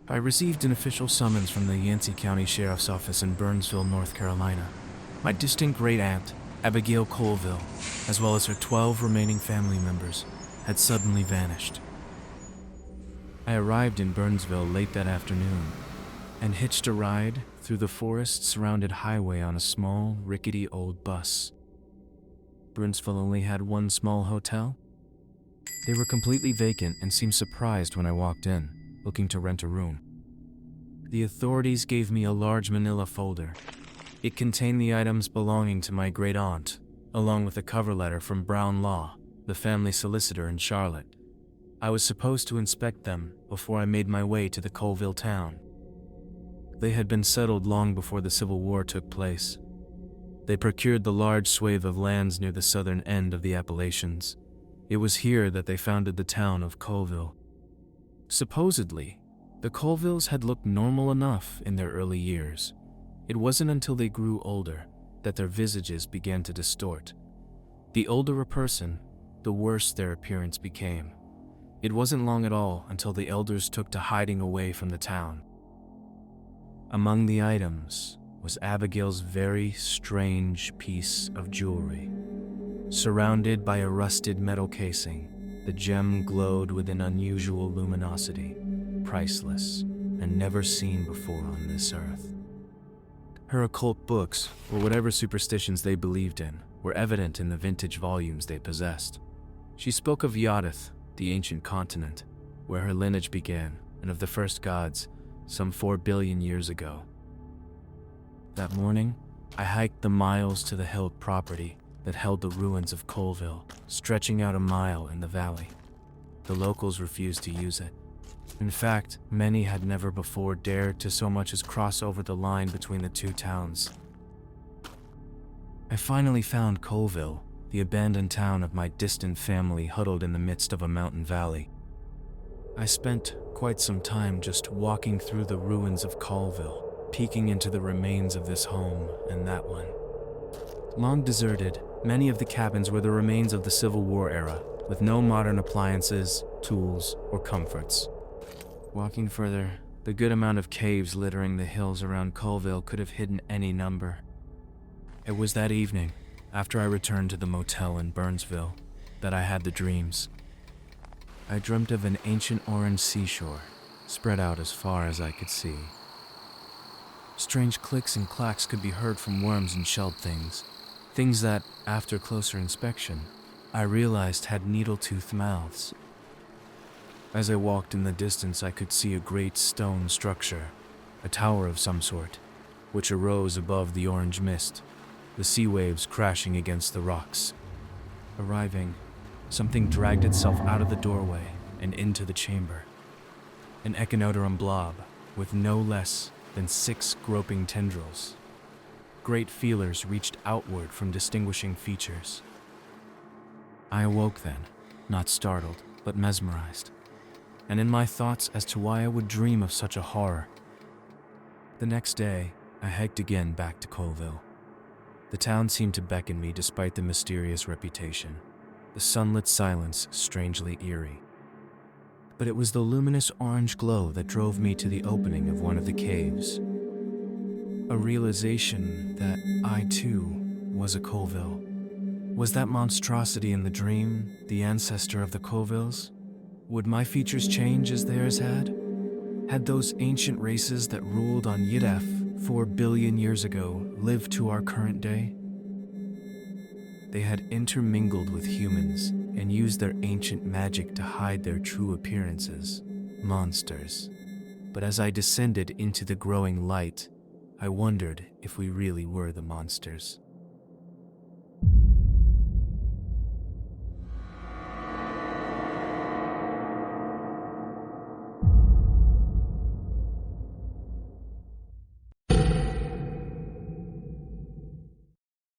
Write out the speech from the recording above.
I received an official summons from the Yancey County Sheriff's Office in Burnsville, North Carolina. My distant great-aunt, Abigail Colville, as well as her 12 remaining family members, had suddenly vanished. I arrived in Burnsville late that afternoon and hitched a ride through the forest-surrounded highway on a small, rickety old bus. Burnsville only had one small hotel. They were completely vacant and seemed surprised when I walked in, looking to rent a room. The authorities gave me a large manila folder. It contained the items belonging to my great-aunt, along with a cover letter from Brown Law, the family solicitor in Charlotte. I was supposed to inspect them before I made my way to the Colville town. They had been settled long before the Civil War took place. They procured the large swathe of lands near the southern end of the Appalachians. It was here that they founded the town of Colville. Supposedly, the Colvilles had looked normal enough in their early years. It wasn't until they grew older that their visages began to distort. The older a person, the worse their appearance became. It wasn't long at all until the elders took to hiding away from the town. Among the items was Abigail's very strange piece of jewelry. Surrounded by a rusted metal casing, the gem glowed with an unusual luminosity, priceless and never seen before on this earth. Her occult books, or whatever superstitions they believed in, were evident in the vintage volumes they possessed. She spoke of Yidath, the ancient continent, where her lineage began, and of the first gods, some 4 billion years ago. That morning, I hiked the miles to the hilled property that held the ruins of Colville, stretching out a mile in the valley. The locals refused to use it. In fact, many had never before dared to so much as cross over the line between the two towns. I finally found Colville, the abandoned town of my distant family huddled in the midst of a mountain valley. I spent quite some time just walking through the ruins of Colville, peeking into the remains of this home and that one. Long deserted, many of the cabins were the remains of the Civil War era, with no modern appliances, tools, or comforts. Walking further, the good amount of caves littering the hills around Colville could have hidden any number. It was that evening, after I returned to the motel in Burnsville, that I had the dreams. I dreamt of an ancient orange seashore, spread out as far as I could see. Strange clicks and clacks could be heard from worms and shelled things that, after closer inspection, I realized had needle-toothed mouths. As I walked in the distance, I could see a great stone structure, a tower of some sort, which arose above the orange mist, the sea waves crashing against the rocks. Arriving, something dragged itself out of the doorway and into the chamber. An echinoderm blob with no less than 6 groping tendrils. Great feelers reached outward from distinguishing features. I awoke then, not startled, but mesmerized, and in my thoughts as to why I would dream of such a horror. The next day, I hiked again back to Colville. The town seemed to beckon me despite the mysterious reputation, the sunlit silence strangely eerie. But it was the luminous orange glow that drove me to the opening of one of the caves. A realization that I, too, was a Colville. Was that monstrosity in the dream the ancestor of the Colvilles? Would my features change as theirs had? Had those ancient races that ruled on Yidath 4 billion years ago lived to our current day? They had intermingled with humans and used their ancient magic to hide their true appearances, monsters. But as I descended into the growing light, I wondered if we really were the monsters.